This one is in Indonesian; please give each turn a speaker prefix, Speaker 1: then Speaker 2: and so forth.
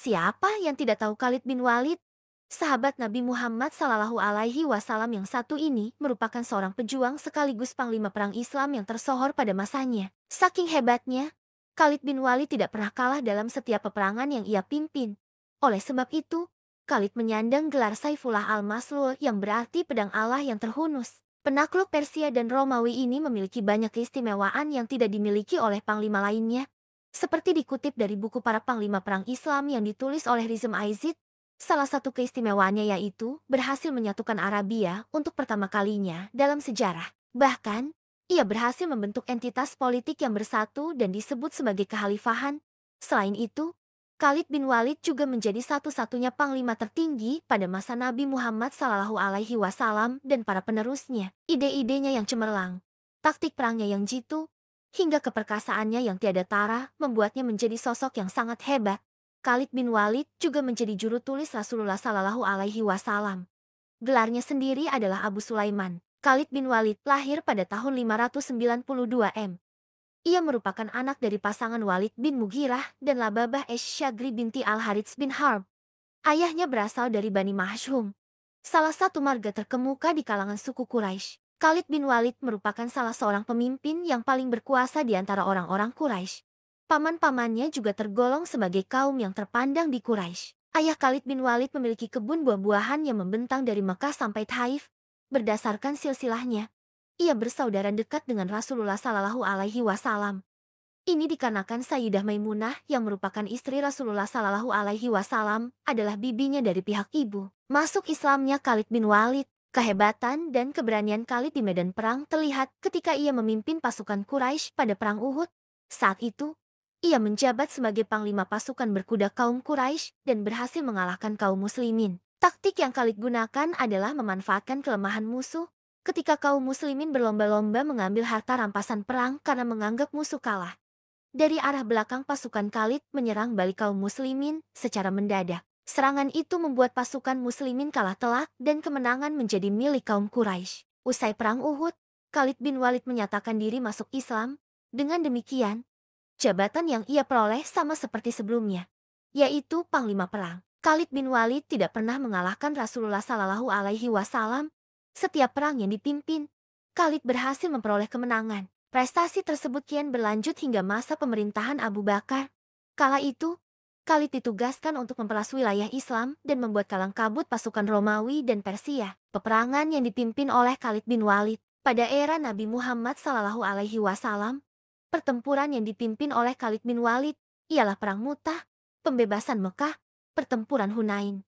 Speaker 1: Siapa yang tidak tahu Khalid bin Walid? Sahabat Nabi Muhammad Sallallahu Alaihi Wasallam yang satu ini merupakan seorang pejuang sekaligus panglima perang Islam yang tersohor pada masanya. Saking hebatnya, Khalid bin Walid tidak pernah kalah dalam setiap peperangan yang ia pimpin. Oleh sebab itu, Khalid menyandang gelar Saifullah al-Maslul yang berarti pedang Allah yang terhunus. Penakluk Persia dan Romawi ini memiliki banyak keistimewaan yang tidak dimiliki oleh panglima lainnya. Seperti dikutip dari buku para panglima perang Islam yang ditulis oleh Rizm Aizid, salah satu keistimewaannya yaitu berhasil menyatukan Arabia untuk pertama kalinya dalam sejarah. Bahkan, ia berhasil membentuk entitas politik yang bersatu dan disebut sebagai kekhalifahan. Selain itu, Khalid bin Walid juga menjadi satu-satunya panglima tertinggi pada masa Nabi Muhammad SAW dan para penerusnya. Ide-idenya yang cemerlang, taktik perangnya yang jitu, hingga keperkasaannya yang tiada tara membuatnya menjadi sosok yang sangat hebat. Khalid bin Walid juga menjadi juru tulis Rasulullah Sallallahu Alaihi Wasallam. Gelarnya sendiri adalah Abu Sulaiman. Khalid bin Walid lahir pada tahun 592 M. Ia merupakan anak dari pasangan Walid bin Mughirah dan Lababah Syagri binti Al-Harits bin Harb. Ayahnya berasal dari Bani Mahshum, salah satu marga terkemuka di kalangan suku Quraisy. Khalid bin Walid merupakan salah seorang pemimpin yang paling berkuasa di antara orang-orang Quraisy. Paman-pamannya juga tergolong sebagai kaum yang terpandang di Quraisy. Ayah Khalid bin Walid memiliki kebun buah-buahan yang membentang dari Mekah sampai Taif. Berdasarkan silsilahnya, ia bersaudara dekat dengan Rasulullah Sallallahu Alaihi Wasallam. Ini dikarenakan Sayyidah Maimunah yang merupakan istri Rasulullah Sallallahu Alaihi Wasallam adalah bibinya dari pihak ibu. Masuk Islamnya Khalid bin Walid, kehebatan dan keberanian Khalid di medan perang terlihat ketika ia memimpin pasukan Quraisy pada perang Uhud. Saat itu, ia menjabat sebagai panglima pasukan berkuda kaum Quraisy dan berhasil mengalahkan kaum muslimin. Taktik yang Khalid gunakan adalah memanfaatkan kelemahan musuh ketika kaum muslimin berlomba-lomba mengambil harta rampasan perang karena menganggap musuh kalah. Dari arah belakang pasukan Khalid menyerang balik kaum muslimin secara mendadak. Serangan itu membuat pasukan muslimin kalah telak dan kemenangan menjadi milik kaum Quraisy. Usai perang Uhud, Khalid bin Walid menyatakan diri masuk Islam. Dengan demikian, jabatan yang ia peroleh sama seperti sebelumnya, yaitu panglima perang. Khalid bin Walid tidak pernah mengalahkan Rasulullah Sallallahu Alaihi Wasallam. Setiap perang yang dipimpin, Khalid berhasil memperoleh kemenangan. Prestasi tersebut kian berlanjut hingga masa pemerintahan Abu Bakar. Kala itu, Khalid ditugaskan untuk memperluas wilayah Islam dan membuat kalang kabut pasukan Romawi dan Persia. Peperangan yang dipimpin oleh Khalid bin Walid pada era Nabi Muhammad Sallallahu Alaihi Wasallam. Pertempuran yang dipimpin oleh Khalid bin Walid ialah Perang Mu'tah, pembebasan Mekah, pertempuran Hunain,